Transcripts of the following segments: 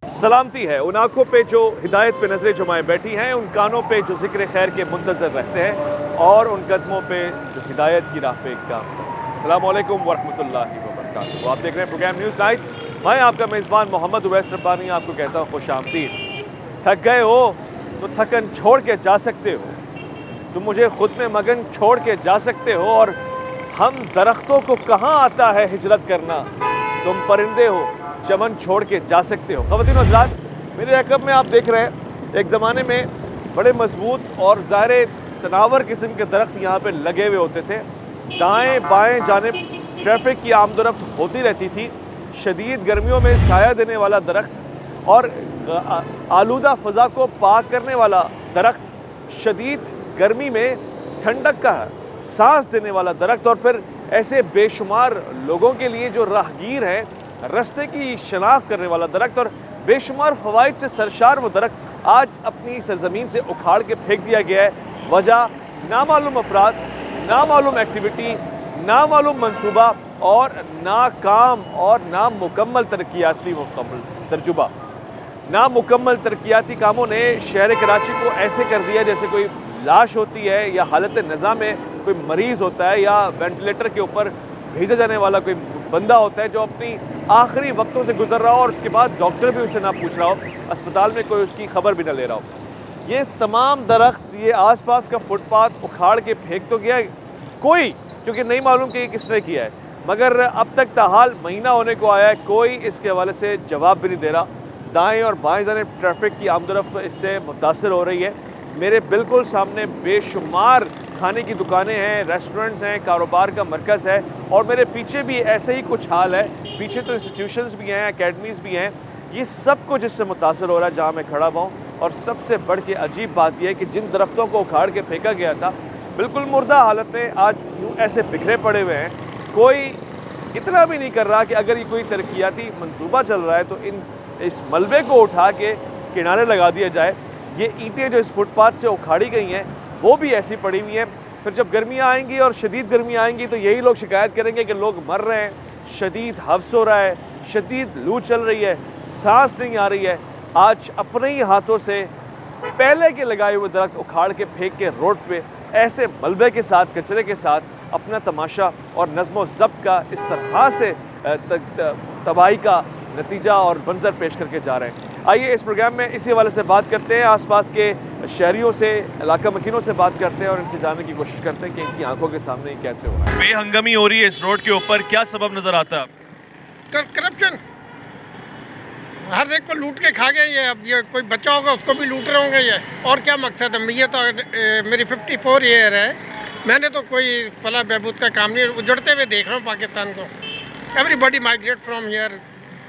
सलामती है उन आँखों पे जो हिदायत पे नज़रें जुमाए बैठी हैं, उन कानों पे जो जिक्र खैर के मुंतज़र रहते हैं और उन कदमों पे जो हिदायत की राह पे काम करते हैं। अस्सलामु अलैकुम वरहमतुल्लाहि वबरकातुहू। आप देख रहे हैं प्रोग्राम न्यूज़ नाइट। मैं आपका मेज़बान मोहम्मद उवैस रब्बानी आपको कहता हूँ खुशामदीद। थक गए हो तो थकन छोड़ के जा सकते हो, तुम मुझे खुद में मगन छोड़ के जा सकते हो। और हम दरख्तों को कहाँ आता है हिजरत करना, तुम परिंदे हो चमन छोड़ के जा सकते हो। ख़वातीन और हज़रात, मेरे रकब में आप देख रहे हैं एक ज़माने में बड़े मजबूत और ज़ाहिर तनावर किस्म के दरख्त यहाँ पे लगे हुए होते थे। दाएं बाएं जानिब ट्रैफिक की आमदोरफ्त होती रहती थी। शदीद गर्मियों में साया देने वाला दरख्त और आलूदा फ़ज़ा को पाक करने वाला दरख्त, शदीद गर्मी में ठंडक का सांस देने वाला दरख्त, और फिर ऐसे बेशुमार लोगों के लिए जो राहगीर हैं रास्ते की शनाख्त करने वाला दरख्त, और बेशुमार फ़वाइद से सरशार वो दरख्त आज अपनी सरजमीन से उखाड़ के फेंक दिया गया है। वजह नामालूम अफराद, नामालूम एक्टिविटी, नामालूम मनसूबा और नाकाम और नामुकम्मल तरक्याती तजुर्बा। नामुकम्मल तरक्याती कामों ने शहर कराची को ऐसे कर दिया जैसे कोई लाश होती है या हालत नज़ा में कोई मरीज़ होता है या वेंटिलेटर के ऊपर भेजा जाने वाला कोई बंदा होता है जो अपनी आखिरी वक्तों से गुजर रहा हो और उसके बाद डॉक्टर भी उसे ना पूछ रहा हो, अस्पताल में कोई उसकी खबर भी ना ले रहा हो। ये तमाम दरख्त, ये आसपास का फुटपाथ उखाड़ के फेंक तो गया कोई, क्योंकि नहीं मालूम कि ये किसने किया है, मगर अब तक ताहाल महीना होने को आया है, कोई इसके हवाले से जवाब भी नहीं दे रहा। दाएँ और बाएँ जानिब ट्रैफिक की आमदोरफ्त इससे मुतासर हो रही है। मेरे बिल्कुल सामने बेशुमार खाने की दुकानें हैं, रेस्टोरेंट्स हैं, कारोबार का मरकज़ है, और मेरे पीछे भी ऐसे ही कुछ हाल है। पीछे तो इंस्टीट्यूशंस भी हैं, एकेडमीज़ भी हैं। ये सब कुछ इससे मुतासर हो रहा है जहाँ मैं खड़ा हुआ हूँ। और सबसे बढ़ के अजीब बात यह है कि जिन दरख्तों को उखाड़ के फेंका गया था बिल्कुल मुर्दा हालत में आज यूँ ऐसे बिखरे पड़े हुए हैं। कोई इतना भी नहीं कर रहा कि अगर ये कोई तरक्याती मंसूबा चल रहा है तो इस मलबे को उठा के किनारे लगा दिया जाए। ये ईंटें जो इस फुटपाथ से उखाड़ी गई हैं वो भी ऐसी पड़ी हुई हैं। फिर जब गर्मियाँ आएंगी और शदीद गर्मियाँ आएंगी तो यही लोग शिकायत करेंगे कि लोग मर रहे हैं, शदीद हब्स हो रहा है, शदीद लू चल रही है, सांस नहीं आ रही है। आज अपने ही हाथों से पहले के लगाए हुए दरख्त उखाड़ के फेंक के रोड पे ऐसे मलबे के साथ, कचरे के साथ अपना तमाशा और नज़्म ज़ब्त का इस तरह से तबाही का नतीजा और मंजर पेश करके जा रहे हैं। आइए इस प्रोग्राम में इसी हवाले से बात करते हैं, आसपास के शहरियों से, इलाका मकीनों से बात करते हैं और इनसे जानने की कोशिश करते हैं कि इनकी आंखों के सामने कैसे हो रहा है। बेहंगमी हो रही है इस रोड के ऊपर, क्या सबब नजर आता है? करप्शन, हर एक को लूट के खा गए ये। अब ये कोई बच्चा होगा उसको भी लूट रहे होंगे ये, और क्या मकसद है? ये तो मेरी 54 ईयर है, मैंने तो कोई फला बहबूद का काम नहीं उजड़ते हुए देख रहा हूँ पाकिस्तान को। एवरीबॉडी माइग्रेट फ्रॉम हियर,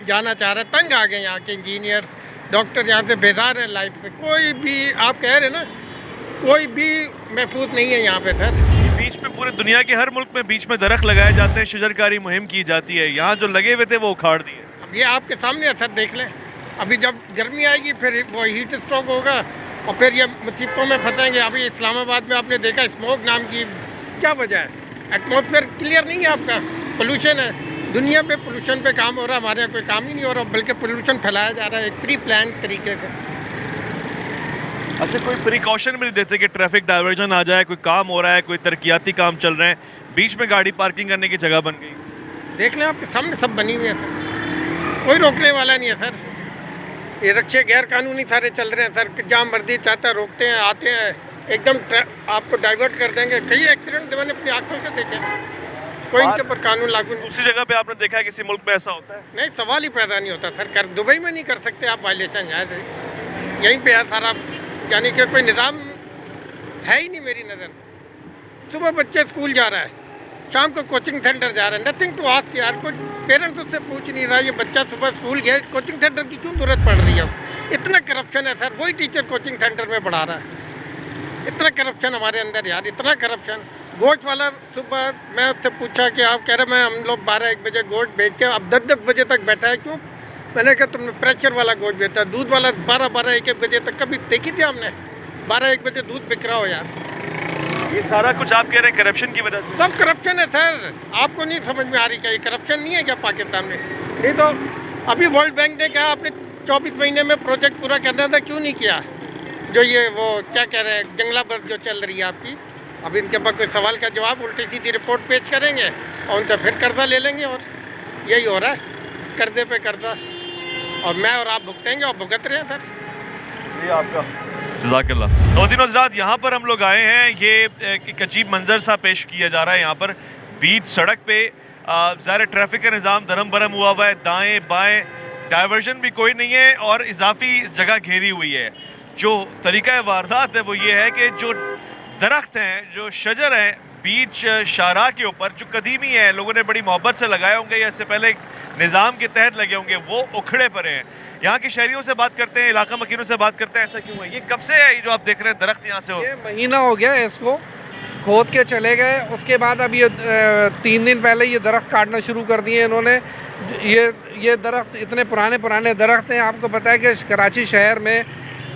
जाना चाह रहा है, तंग आ गए यहाँ के इंजीनियर्स, डॉक्टर यहाँ से बेजार है लाइफ से। कोई भी, आप कह रहे ना, कोई भी महफूज नहीं है यहाँ पे सर। बीच में पूरे दुनिया के हर मुल्क में बीच में दरख्त लगाए जाते हैं, शजरकारी मुहिम की जाती है, यहाँ जो लगे हुए थे वो उखाड़ दिए। अब ये आपके सामने है सर, देख लें। अभी जब गर्मी आएगी फिर वो हीट स्ट्रोक होगा और फिर ये मुसीबतों में फंसेंगे। अभी इस्लामाबाद में आपने देखा स्मोक नाम की क्या वजह है? एटमॉस्फेयर क्लियर नहीं है आपका, पोल्यूशन है। दुनिया पे पोल्यूशन पे काम हो रहा है, हमारे यहाँ कोई काम ही नहीं हो रहा, बल्कि पोल्यूशन फैलाया जा रहा है एक प्री प्लान तरीके से। अच्छा, कोई प्रिकॉशन भी नहीं देते कि ट्रैफिक डाइवर्जन आ जाए, कोई काम हो रहा है, कोई तरक्याती काम चल रहे हैं, बीच में गाड़ी पार्किंग करने की जगह बन गई? देख लें आपके सामने सब बनी हुई है सर, कोई रोकने वाला नहीं है सर। ये रक्षे गैर कानूनी सारे चल रहे हैं सर, जहाँ मर्जी चाहता है रोकते हैं, आते हैं, एकदम आपको डाइवर्ट कर देंगे। कई एक्सीडेंट मैंने अपनी आंखों से देखे, कोई इनके ऊपर कानून लागू। दूसरी जगह पे आपने देखा है किसी मुल्क में ऐसा होता है? नहीं, सवाल ही पैदा नहीं होता सर। कर दुबई में नहीं कर सकते आप वायलेशन, यहीं पे है सारा, यानी कि कोई निज़ाम है ही नहीं मेरी नज़र। सुबह बच्चे स्कूल जा रहा है, शाम को कोचिंग सेंटर जा रहा है, नथिंग टू आस्क यार। कोई पेरेंट्स उससे पूछ नहीं रहा ये बच्चा सुबह स्कूल गया, कोचिंग सेंटर की क्यों जरूरत पड़ रही है? इतना करप्शन है सर, वही टीचर कोचिंग सेंटर में पढ़ा रहा है। इतना करप्शन हमारे अंदर यार, इतना करप्शन। गोश्त वाला सुबह मैं उससे पूछा कि आप कह रहे मैं हम लोग 12-1 बजे गोश्त बेच के अब 10-10 बजे तक बैठा है, क्यों? मैंने कहा तुमने प्रेशर वाला गोश्त बेचा, दूध वाला 12-1 बजे तक कभी देखी थी हमने? 12-1 बजे दूध बिक रहा हो यार। ये सारा कुछ आप कह रहे हैं करप्शन की वजह से? सब करप्शन है सर, आपको नहीं समझ में आ रही क्या? ये करप्शन नहीं है क्या पाकिस्तान में? नहीं तो अभी वर्ल्ड बैंक ने कहा आपने 24 महीने में प्रोजेक्ट पूरा करना था, क्यों नहीं किया? जो ये वो क्या कह रहे हैं, जंगला बस जो चल रही है आपकी, अब इनके पास कोई सवाल का जवाब उल्टी सीधी रिपोर्ट पेश करेंगे और उनसे फिर कर्जा ले लेंगे, और यही हो रहा है, कर्जे पे कर्जा, और मैं और आप भुगतेंगे और भुगत रहे हैं सर। ये आपका जज़ाकल्लाह। तो दिनों रात यहाँ पर हम लोग आए हैं, ये एक अजीब मंजर सा पेश किया जा रहा है। यहाँ पर बीच सड़क पे ज़ाहिर ट्रैफिक का निज़ाम धर्म भरम हुआ हुआ है, दाएं बाएं डाइवर्जन भी कोई नहीं है और इजाफी जगह घेरी हुई है। जो तरीका वारदात है वो ये है कि जो दरख्त हैं, जो शजर हैं बीच शाहराह के ऊपर, जो कदीमी है, लोगों ने बड़ी मोहब्बत से लगाए होंगे या इससे पहले निज़ाम के तहत लगे होंगे, वो उखड़े पड़े हैं। यहाँ के शहरियों से बात करते हैं, इलाका मकीनों से बात करते हैं, ऐसा क्यों है? ये कब से है ये जो आप देख रहे हैं दरख्त यहाँ से? ये महीना हो गया है, इसको खोद के चले गए, उसके बाद अब ये 3 दिन पहले ये दरख्त काटना शुरू कर दिए इन्होंने। ये दरख्त इतने पुराने दरख्त हैं। आपको पता है कि कराची शहर में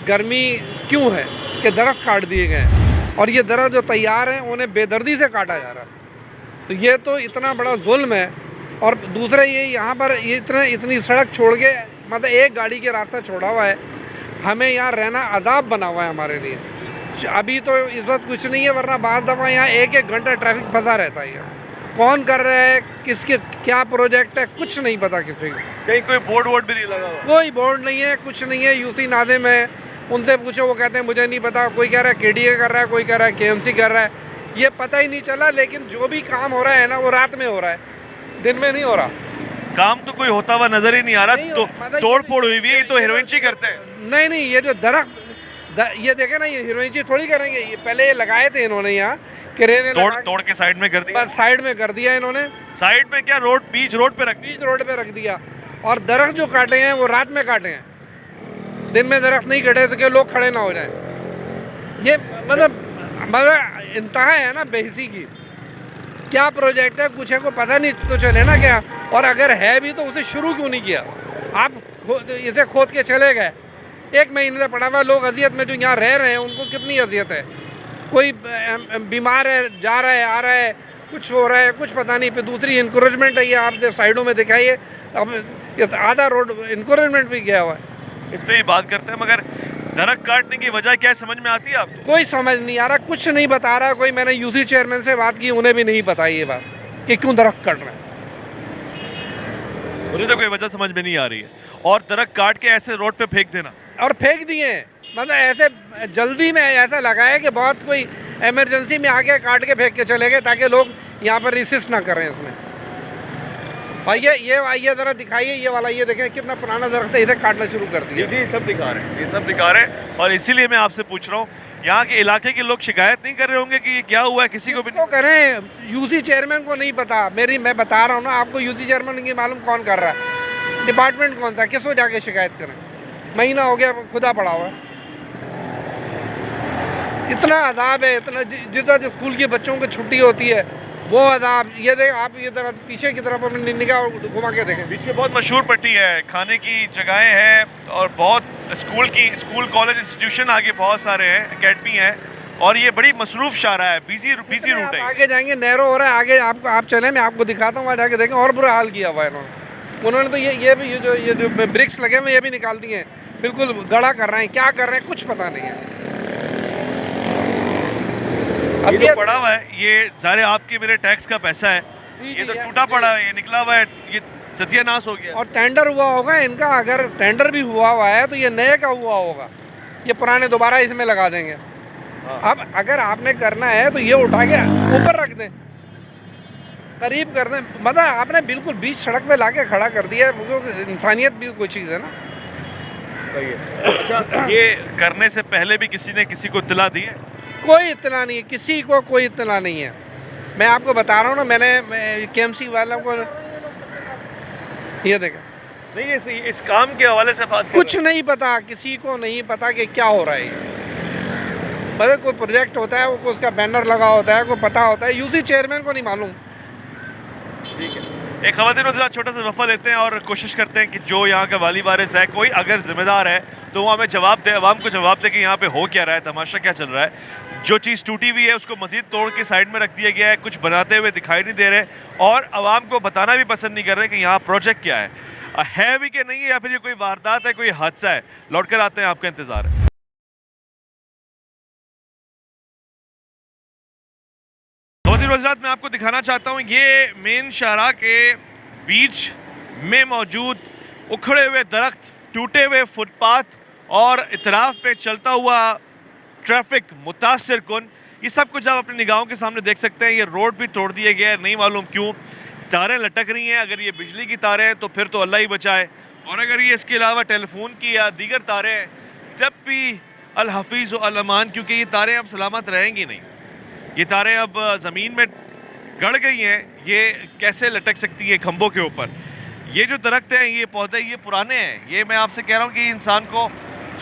गर्मी क्यों है कि दरख्त काट दिए गए हैं, और ये दरख्त जो तैयार हैं उन्हें बेदर्दी से काटा जा रहा है। तो ये तो इतना बड़ा जुल्म है। और दूसरा ये यहाँ पर ये इतनी सड़क छोड़ के, मतलब एक गाड़ी के रास्ता छोड़ा हुआ है, हमें यहाँ रहना अजाब बना हुआ है हमारे लिए। अभी तो इस वक्त कुछ नहीं है, वरना बाद दफ़ा यहाँ एक घंटा ट्रैफिक फंसा रहता है। यहाँ कौन कर रहा है, किसके क्या प्रोजेक्ट है, कुछ नहीं पता किसी को। कहीं कोई बोर्ड वोर्ड भी नहीं लगा हुआ? कोई बोर्ड नहीं है, कुछ नहीं है। यूसी नादिम है, उनसे पूछो, वो कहते हैं मुझे नहीं पता। कोई कह रहा है KDA कर रहा है, कोई कह रहा है KMC कर रहा है, ये पता ही नहीं चला। लेकिन जो भी काम हो रहा है ना, वो रात में हो रहा है, दिन में नहीं हो रहा। काम तो कोई होता हुआ नजर ही नहीं आ रहा। तो तोड़ फोड़ हुई हुई है, ये तो हीरोइनची करते हैं। नहीं, ये जो दरख्त ये देखे ना, ये हीरोइनची थोड़ी करेंगे। ये पहले ये लगाए थे इन्होंने, यहाँ क्रेन तोड़ के साइड में कर दिया। बस साइड में कर दिया इन्होंने। साइड में क्या, बीच रोड पे रख दिया। और दरख्त जो काटे हैं वो रात में काटे हैं, दिन में दरख्त नहीं कटे तो कि लोग खड़े ना हो जाएं। ये मतलब इंतहा है ना बेहिसी की। क्या प्रोजेक्ट है, कुछ है को पता नहीं तो चले ना क्या। और अगर है भी तो उसे शुरू क्यों नहीं किया? आप इसे खोद के चले गए, 1 महीने से पड़ा हुआ। लोग अजियत में जो यहाँ रह रहे हैं उनको कितनी अजियत है। कोई बीमार है, जा रहा है, आ रहा है, कुछ हो रहा है, कुछ पता नहीं। फिर दूसरी इंकरेजमेंट है, ये आप साइडों में दिखाइए, अब आधा रोड इंकरेजमेंट भी गया हुआ है। इस पर भी बात करते हैं, मगर दरख्त काटने की वजह क्या समझ में आती है आपको? कोई समझ नहीं आ रहा, कुछ नहीं बता रहा कोई। मैंने यूसी चेयरमैन से बात की, उन्हें भी नहीं पता ये बात कि क्यों दरख्त काट रहे हैं। मुझे तो कोई वजह समझ में नहीं आ रही है। और दरख्त काट के ऐसे रोड पे फेंक देना, और फेंक दिए, मतलब ऐसे जल्दी में ऐसा लगा है कि बहुत कोई इमरजेंसी में आके काट के फेंक के चले गए, ताकि लोग यहाँ पर रिसिस्ट ना करें इसमें। और ये ज़रा दिखाइए, ये वाला, ये देखें कितना पुराना दरख्त है, इसे काटना शुरू कर दिया। ये सब दिखा रहे हैं, ये सब दिखा रहे हैं। और इसीलिए मैं आपसे पूछ रहा हूँ, यहाँ के इलाके के लोग शिकायत नहीं कर रहे होंगे कि ये क्या हुआ है? किसी को भी नहीं करें, यूसी चेयरमैन को नहीं पता। मैं बता रहा हूँ ना आपको, यूसी चेयरमैन की मालूम कौन कर रहा है, डिपार्टमेंट कौन सा, किसको जाके शिकायत करें? महीना हो गया खुदा पड़ा हुआ है। इतना अदाब है, इतना जिस स्कूल के बच्चों की छुट्टी होती है वो अदाब। ये देख आप, ये तरह पीछे की तरफ अपनी निगाह घुमा के देखें, पीछे बहुत मशहूर पट्टी है, खाने की जगहें हैं और बहुत स्कूल कॉलेज इंस्टीट्यूशन आगे बहुत सारे हैं, एकेडमी है, और ये बड़ी मसरूफ शाहराह है, बिजी रूट है। आगे जाएंगे, नैरो हो रहा है आगे, आप चले, मैं आपको दिखाता हूँ, वहाँ जाके देखें और बुरा हाल किया हुआ है उन्होंने। तो ये जो ब्रिक्स लगे हुए ये भी निकाल दिए हैं, बिल्कुल गड़ा कर रहे हैं, क्या कर रहे हैं कुछ पता नहीं है। ये जो पड़ा हुआ है, ये सारे आपके मेरे टैक्स का पैसा है। ये तो टूटा पड़ा है, ये निकला हुआ है, ये सत्यानाश हो गया। और टेंडर हुआ होगा इनका, अगर टेंडर भी हुआ है तो ये नए का हुआ होगा, ये पुराने दोबारा इसमें लगा देंगे। अब अगर आपने करना है तो ये उठा के ऊपर रख दें, करीब कर दें। मतलब आपने बिल्कुल बीच सड़क पे लाके खड़ा कर दिया है। इंसानियत भी कोई चीज़ है ना। सही है। अच्छा, ये करने से पहले भी किसी ने किसी को इत्तला दी है? कोई इत्तला नहीं है, किसी को कोई इत्तला नहीं है। मैं आपको बता रहा हूँ ना, मैंने KMC वालों को ये देखा नहीं, इस काम के हवाले से बात कुछ नहीं पता, किसी को नहीं पता कि क्या हो रहा है। मतलब कोई प्रोजेक्ट होता है, वो उसका बैनर लगा होता है, कोई पता होता है, यूसी चेयरमैन को नहीं मालूम। ठीक है, एक ख़वातीन के साथ छोटा सा वफ़ा लेते हैं और कोशिश करते हैं कि जो यहाँ का वाली वारिस है, कोई अगर जिम्मेदार है तो वो हमें जवाब दे, आवाम को जवाब दे कि यहाँ पे हो क्या रहा है, तमाशा क्या चल रहा है। जो चीज़ टूटी हुई है उसको मज़ीद तोड़ के साइड में रख दिया गया है, कुछ बनाते हुए दिखाई नहीं दे रहे और आवाम को बताना भी पसंद नहीं कर रहे कि यहाँ प्रोजेक्ट क्या है। है भी कि नहीं है, या फिर ये कोई वारदात है, कोई हादसा है। लौट कर आते हैं, आपका इंतजार है। हज़रात, मैं आपको दिखाना चाहता हूँ ये मेन शाहराह के बीच में मौजूद उखड़े हुए दरख्त, टूटे हुए फुटपाथ और इतराफ पे चलता हुआ ट्रैफिक मुतासिर कुन, ये सब कुछ आप अपनी निगाहों के सामने देख सकते हैं। ये रोड भी तोड़ दिए गए हैं, नहीं मालूम क्यों। तारें लटक रही हैं, अगर ये बिजली की तारें हैं तो फिर तो अल्लाह ही बचाए, और अगर ये इसके अलावा टेलीफोन की या दीगर तारें हैं तब भी अल हफीज़ व अल अमान, क्योंकि ये तारें अब सलामत रहेंगी नहीं। ये तारें अब ज़मीन में गड़ गई हैं, ये कैसे लटक सकती है खंभों के ऊपर। ये जो दरख्त हैं, ये पौधे, ये पुराने हैं। ये मैं आपसे कह रहा हूँ कि इंसान को,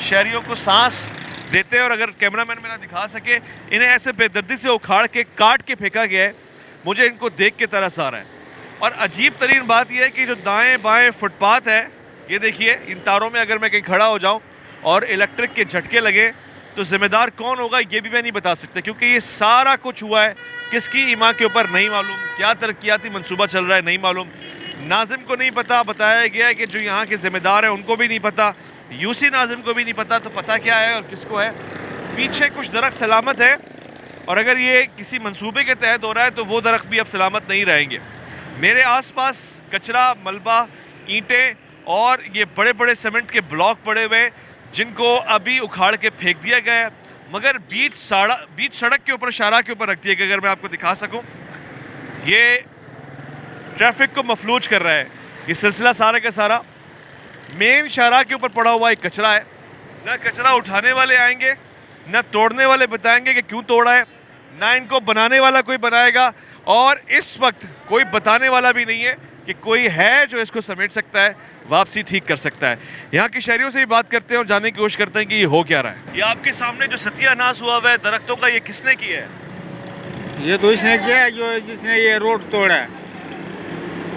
शहरियों को सांस देते हैं। और अगर कैमरामैन मेरा दिखा सके, इन्हें ऐसे बेदर्दी से उखाड़ के काट के फेंका गया है। मुझे इनको देख के तरस आ रहा है। और अजीब तरीन बात यह है कि जो दाएँ बाएँ फुटपाथ है, ये देखिए, इन तारों में अगर मैं कहीं खड़ा हो जाऊँ और इलेक्ट्रिक के झटके लगे तो ज़िम्मेदार कौन होगा ये भी मैं नहीं बता सकता, क्योंकि ये सारा कुछ हुआ है किसकी ईमा के ऊपर नहीं मालूम, क्या तरक्याती मंसूबा चल रहा है नहीं मालूम, नाजिम को नहीं पता। बताया गया है कि जो यहाँ के ज़िम्मेदार हैं उनको भी नहीं पता, यूसी नाजिम को भी नहीं पता, तो पता क्या है और किसको है। पीछे कुछ दरख्त सलामत है, और अगर ये किसी मंसूबे के तहत हो रहा है तो वो दरख्त भी अब सलामत नहीं रहेंगे। मेरे आसपास कचरा, मलबा, ईंटें और ये बड़े बड़े सीमेंट के ब्लॉक पड़े हुए जिनको अभी उखाड़ के फेंक दिया गया है, मगर बीच सड़क के ऊपर, शाहराह के ऊपर रख दिया गया। अगर मैं आपको दिखा सकूं, ये ट्रैफिक को मफलूज कर रहा है। ये सिलसिला सारा का सारा मेन शाहराह के ऊपर पड़ा हुआ एक कचरा है। ना कचरा उठाने वाले आएंगे, ना तोड़ने वाले बताएंगे कि क्यों तोड़ा है, ना इनको बनाने वाला कोई बनाएगा, और इस वक्त कोई बताने वाला भी नहीं है कि कोई है जो इसको समेट सकता है, वापसी ठीक कर सकता है। यहाँ के शहरियों से भी बात करते हैं और जानने की कोशिश करते हैं कि ये हो क्या रहा है। ये आपके सामने जो सत्यानाश हुआ हुआ है दरख्तों का, ये किसने किया है? ये तो इसने किया है जो जिसने ये रोड तोड़ा है।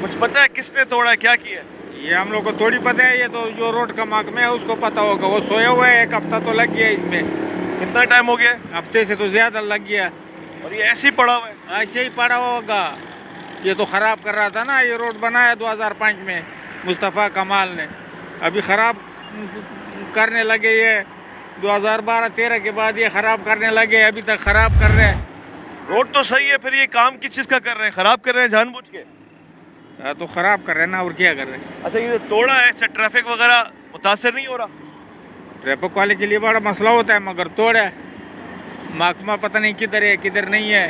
कुछ पता है किसने तोड़ा है, क्या किया है? ये हम लोग को थोड़ी पता है, ये तो जो रोड का महकमा है उसको पता होगा। वो सोया हुआ है, 1 हफ्ता तो लग गया इसमें। कितना टाइम हो गया? हफ्ते से तो ज़्यादा लग गया। और ये ऐसे ही पड़ा हुआ है? ऐसे ही पड़ा होगा। ये तो ख़राब कर रहा था ना, ये रोड बनाया 2005 में मुस्तफ़ा कमाल ने, अभी ख़राब करने लगे। ये 2012-13 के बाद ये ख़राब करने लगे, अभी तक ख़राब कर रहे हैं। रोड तो सही है, फिर ये काम किस चीज़ का कर रहे हैं? ख़राब कर रहे हैं जानबूझ के? तो ख़राब कर रहे हैं ना, और क्या कर रहे हैं। अच्छा, ये जो तोड़ा है इससे ट्रैफिक वगैरह मुतासर नहीं हो रहा? ट्रैफिक वाले के लिए बड़ा मसला होता है, मगर तोड़ा है। महकमा पता नहीं किधर है किधर नहीं है।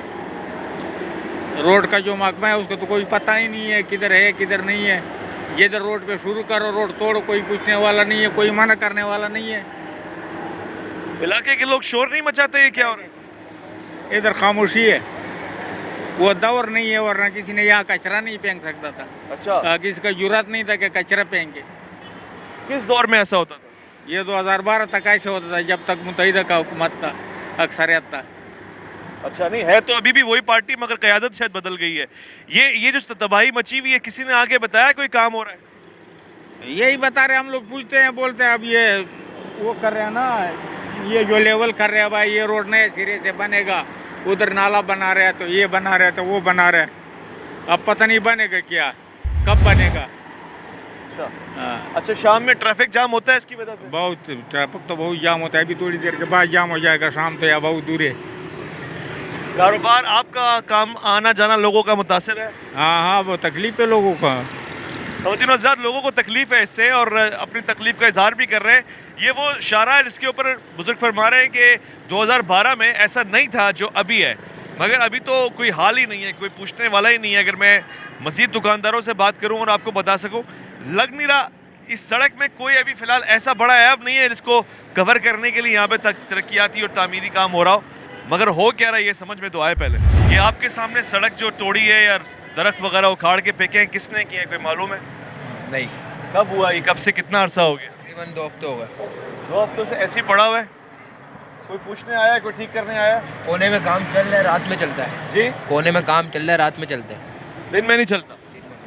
रोड का जो महकमा है उसको तो कोई पता ही नहीं है किधर है किधर नहीं है। जिधर रोड पे शुरू करो रोड तोड़ो, कोई पूछने वाला नहीं है, कोई मना करने वाला नहीं है। इलाके के लोग शोर नहीं मचाते, ये क्या हो रहा है? इधर खामोशी है, वो दौर नहीं है, वरना किसी ने यहाँ कचरा नहीं फेंक सकता था। अच्छा, किसी का जुर्रत नहीं था कि कचरा फेंके। किस दौर में ऐसा होता था? ये 2012 तक ऐसे होता था, जब तक मुत्तहिदा का हुकूमत था, अक्सरियत था। अच्छा, नहीं है तो अभी भी वही पार्टी, मगर क़यादत शायद बदल गई है। ये जो तबाही मची हुई है, किसी ने आके बताया कोई काम हो रहा है? यही बता रहे, हम लोग पूछते हैं, बोलते हैं अब ये वो कर रहे हैं ना, ये जो लेवल कर रहे हैं भाई, ये रोड नए सिरे से बनेगा, उधर नाला बना रहे हैं, तो ये बना रहे हैं, तो वो बना रहे हैं। अब पता नहीं बनेगा क्या, कब बनेगा। अच्छा, हाँ। अच्छा, शाम में ट्रैफिक जाम होता है इसकी वजह से? बहुत ट्रैफिक तो बहुत जाम होता है, अभी थोड़ी देर के बाद जाम हो जाएगा, शाम तो या बहुत दूर है। कारोबार, आपका काम, आना जाना लोगों का मुतासिर है? हाँ हाँ, वो तकलीफ है लोगों का। ख़वातीन और हज़रात, लोगों को तकलीफ़ है इससे, और अपनी तकलीफ़ का इजहार भी कर रहे हैं। ये वो शाहराह है जिसके ऊपर बुजुर्ग फरमा रहे हैं कि 2012 में ऐसा नहीं था जो अभी है, मगर अभी तो कोई हाल ही नहीं है, कोई पूछने वाला ही नहीं है। अगर मैं मज़ीद दुकानदारों से बात करूँ और आपको बता सकूँ, लग नहीं रहा इस सड़क में कोई अभी फ़िलहाल ऐसा बड़ा ऐब नहीं है जिसको कवर करने के लिए यहाँ पे तरक्याती और तामीरी काम हो रहा हो। मगर हो क्या रहा है ये समझ में तो आए। पहले ये आपके सामने सड़क जो तोड़ी है या दरख्त वगैरह उखाड़ के फेंके हैं, किसने किए हैं, कोई मालूम है? नहीं। कब हुआ ये, कब से, कितना अरसा हो गया? तकरीबन 2 हफ्ते हो गए। 2 हफ्तों से ऐसे ही पड़ा हुआ है? कोई पूछने आया, कोई ठीक करने आया? कोने में काम चल रहा है, रात में चलता है जी? कोने में काम चल रहा है, रात में चलते हैं। दिन में नहीं चलता?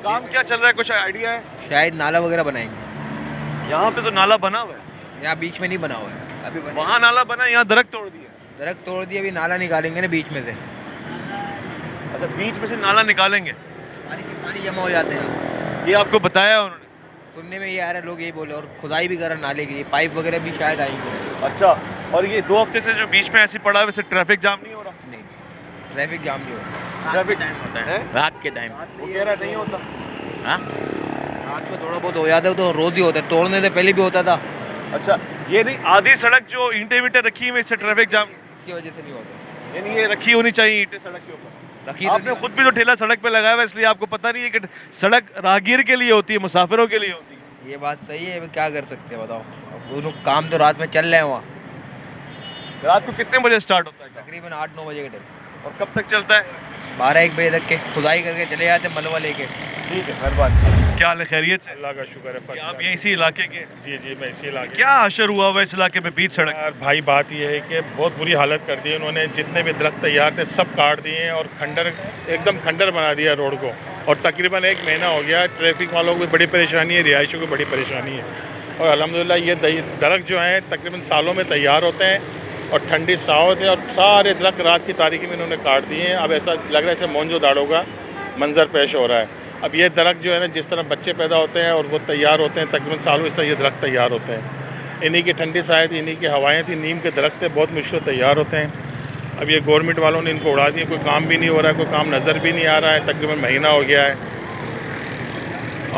काम क्या चल रहा है, कुछ आइडिया है? शायद नाला वगैरह बनाएंगे। यहाँ पे तो नाला बना हुआ है। यहाँ बीच में नहीं बना हुआ है, अभी बना। वहाँ नाला बना, यहाँ दरख्त तोड़ दिया। दरख्त तोड़ दिया, अभी नाला निकालेंगे ना बीच में से। अच्छा, बीच में से नाला निकालेंगे? पानी जमा हो जाते हैं। ये आपको बताया उन्होंने? सुनने में ये आ रहा है, लोग यही बोले, और खुदाई भी कर रहे हैं नाले के लिए, पाइप वगैरह भी शायद आएंगे। अच्छा, और ये 2 हफ्ते से जो बीच में ऐसी पड़ा है, वैसे ट्रैफिक जाम नहीं हो रहा? नहीं, ट्रैफिक जाम नहीं होता। ट्रैफिक है? रात के टाइम। वो कह रहा नहीं होता। हाँ, रात में थोड़ा बहुत हो जाता है, तो रोज ही होता है, तोड़ने से पहले भी होता था। अच्छा, ये नहीं आधी सड़क जो ईंटें वींटें रखी हुई इससे ट्रैफिक जाम, इसकी वजह से नहीं होता। यानी ये रखी होनी चाहिए ईंटें सड़क के ऊपर। रखी तो आपने नहीं खुद भी जो ठेला सड़क पे लगाया हुआ है, इसलिए आपको पता नहीं है कि सड़क राहगीर के लिए होती है, मुसाफिरों के लिए होती है। होती। ये बात सही है, अब क्या कर सकते हैं बताओ। अब उन काम तो रात में चल रहे हैं वहाँ, रात को कितने बजे स्टार्ट होता है काम? तकरीबन 8-9 बजे के टाइम, और कब तक चलता है? 12-1 बजे तक के खुदाई करके चले जाते हैं मलबा लेके। ठीक है, मेहरबानी। क्या हाल है, खैरियत से? अल्लाह का शुक्र है। कि आप ये इसी इलाके के? जी जी, मैं इसी इलाके क्या असर हुआ हुआ इस इलाके में बीच सड़क? यार भाई, बात यह है कि बहुत बुरी हालत कर दी है उन्होंने। जितने भी दरख्त तैयार थे सब काट दिए हैं और खंडर, एकदम खंडर बना दिया रोड को। और तकरीबन 1 महीना हो गया। ट्रैफिक वालों को भी बड़ी परेशानी है, रिहायशियों को बड़ी परेशानी है। और अल्हम्दुलिल्लाह ये दरख्त जो हैं तकरीबन सालों में तैयार होते हैं और ठंडी सावत है, और सारे दरख्त रात की तारीकी में इन्होंने काट दिए हैं। अब ऐसा लग रहा है जैसे मोहनजोदाड़ो का मंजर पेश हो रहा है। अब ये दरख्त जो है ना, जिस तरह बच्चे पैदा होते हैं और वो तैयार होते हैं, तकरीबन सालों इस तरह ये दरख्त तैयार होते हैं। इन्हीं की ठंडी सायद, इन्हीं की हवाएं थी, नीम के दरख्त थे, बहुत मुश्किल तैयार होते हैं। अब ये गवर्नमेंट वालों ने इनको उड़ा दिए, कोई काम भी नहीं हो रहा है, कोई काम नज़र भी नहीं आ रहा है। तकरीबन महीना हो गया है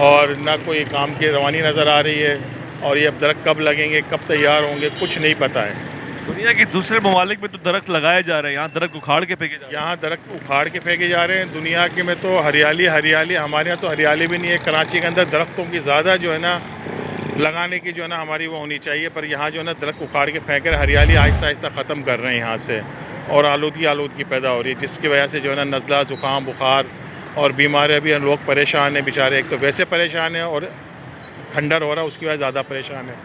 और ना कोई काम की रवानी नज़र आ रही है। और ये अब दरख्त कब लगेंगे, कब तैयार होंगे, कुछ नहीं पता है। दुनिया के दूसरे ममालिक में तो दरख्त लगाए जा रहे हैं, यहाँ दरख्त उखाड़ के फेंके जा रहे हैं। यहाँ दरख्त उखाड़ के फेंके जा रहे हैं। दुनिया के में तो हरियाली हरियाली, हमारे यहाँ तो हरियाली भी नहीं है। कराची के अंदर दरख्तों की ज़्यादा जो है ना लगाने की जो है ना हमारी वो होनी चाहिए, पर यहाँ जो है ना दरख्त उखाड़ के फेंक कर हरियाली आहिस्ता आहिस्ता ख़त्म कर रहे हैं यहाँ से। और आलूदगी पैदा हो रही है, जिसकी वजह से जो है ना नज़ला, ज़ुकाम, बुखार और बीमारियाँ भी, लोग परेशान हैं बेचारे। एक तो वैसे परेशान हैं और खंडर हो रहा है, उसकी वजह ज़्यादा परेशान है।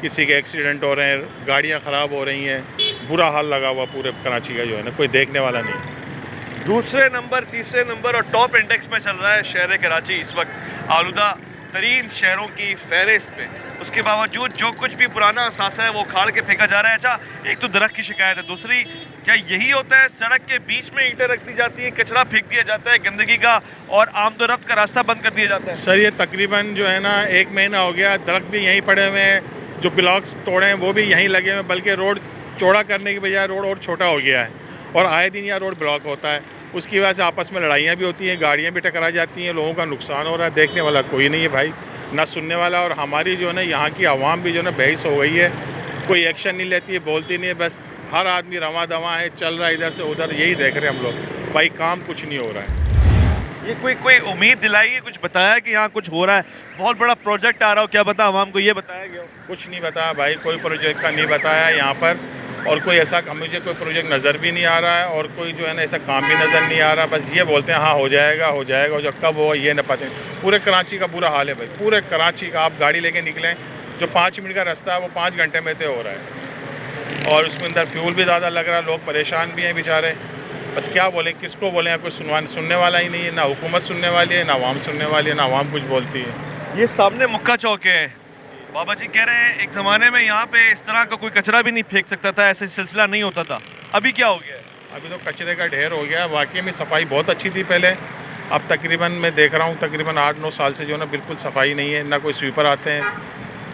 किसी के एक्सीडेंट हो रहे हैं, गाड़ियाँ ख़राब हो रही हैं, बुरा हाल लगा हुआ पूरे कराची का जो है ना, कोई देखने वाला नहीं। दूसरे नंबर, तीसरे नंबर और टॉप इंडेक्स में चल रहा है शहर कराची इस वक्त आलूदा तरीन शहरों की फहरिस्त में। उसके बावजूद जो कुछ भी पुराना असासा है वो उखाड़ के फेंका जा रहा है। अच्छा, एक तो दरख्त की शिकायत है, दूसरी क्या यही होता है सड़क के बीच में ईंटें रख दी जाती हैं, कचरा फेंक दिया जाता है गंदगी का, और आमदोरफ्त का रास्ता बंद कर दिया जाता है? सर, ये तकरीबन जो है ना 1 महीना हो गया, दरख्त भी यहीं पड़े हुए हैं, जो ब्लॉक्स तोड़े हैं वो भी यहीं लगे हुए हैं, बल्कि रोड चौड़ा करने की बजाय रोड और छोटा हो गया है। और आए दिन यहाँ रोड ब्लॉक होता है, उसकी वजह से आपस में लड़ाइयाँ भी होती हैं, गाड़ियाँ भी टकरा जाती हैं, लोगों का नुकसान हो रहा है। देखने वाला कोई नहीं है भाई, ना सुनने वाला। और हमारी जो है ना यहाँ की आवाम भी जो है ना बहस हो गई है, कोई एक्शन नहीं लेती है, बोलती नहीं है, बस हर आदमी रवा दवा है, चल रहा है इधर से उधर, यही देख रहे हैं हम लोग भाई, काम कुछ नहीं हो रहा है। ये कोई उम्मीद दिलाई है, कुछ बताया कि यहाँ कुछ हो रहा है, बहुत बड़ा प्रोजेक्ट आ रहा हो, क्या पता आवाम को ये बताया गया हो? कुछ नहीं बताया भाई, कोई प्रोजेक्ट का नहीं बताया यहाँ पर। और कोई ऐसा मुझे कोई प्रोजेक्ट नज़र भी नहीं आ रहा है, और कोई जो है ना ऐसा काम भी नज़र नहीं आ रहा। बस ये बोलते हैं हाँ हो जाएगा हो जाएगा, और जो कब होगा ये न पता। पूरे कराची का बुरा हाल है भाई, पूरे कराची का। आप गाड़ी लेके निकलें, जो 5 मिनट का रास्ता है वो 5 घंटे में तय हो रहा है, और उसके अंदर फ्यूल भी ज़्यादा लग रहा है, लोग परेशान भी हैं बेचारे। बस क्या बोलें, किसको बोलें, कोई सुनने वाला ही नहीं है। ना हुकूमत सुनने वाली है, ना आवाम सुनने वाली है, ना आवाम कुछ बोलती है। ये सामने मुक्का चौक है, बाबा जी कह रहे हैं एक ज़माने में यहाँ पे इस तरह का कोई कचरा भी नहीं फेंक सकता था, ऐसा सिलसिला नहीं होता था, अभी क्या हो गया है? अभी तो कचरे का ढेर हो गया। वाकई में सफाई बहुत अच्छी थी पहले, अब तकरीबन मैं देख रहा हूँ तकरीबन 8-9 साल से जो है ना बिल्कुल सफाई नहीं है। ना कोई स्वीपर आते हैं,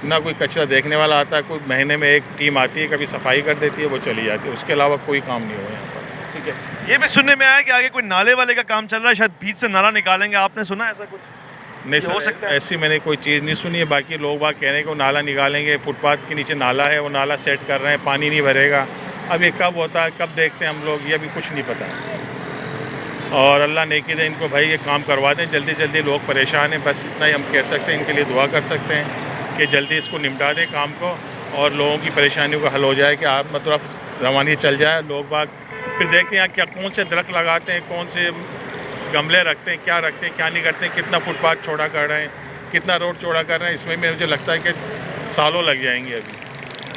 ना कोई कचरा देखने वाला आता है। कोई महीने में एक टीम आती है, कभी सफाई कर देती है, वो चली जाती है, उसके अलावा कोई काम नहीं हुआ यहाँ पर। ठीक है, ये भी सुनने में आया कि आगे कोई नाले वाले का काम चल रहा है, शायद बीच से नाला निकालेंगे, आपने सुना ऐसा कुछ? नहीं सर, हो सकता है? ऐसी मैंने कोई चीज़ नहीं सुनी है। बाकी लोग बाग कह रहे हैं कि वो नाला निकालेंगे, फुटपाथ के नीचे नाला है, वो नाला सेट कर रहे हैं, पानी नहीं भरेगा। अब ये कब होता है, कब देखते हैं हम लोग, ये अभी कुछ नहीं पता। और अल्लाह नेकी दे इनको भाई, ये काम करवा दें जल्दी जल्दी, लोग परेशान हैं। बस इतना ही हम कह सकते हैं, इनके लिए दुआ कर सकते हैं कि जल्दी इसको निपटा दें काम को, और लोगों की परेशानियों का हल हो जाए, कि आप मतलब रवानी चल जाए। लोग बाग फिर देखते हैं क्या कौन से दरख्त लगाते हैं, कौन से गमले रखते हैं, क्या रखते हैं, क्या नहीं करते हैं, कितना फुटपाथ चौड़ा कर रहे हैं, कितना रोड चौड़ा कर रहे हैं। इसमें भी मुझे लगता है कि सालों लग जाएंगे अभी।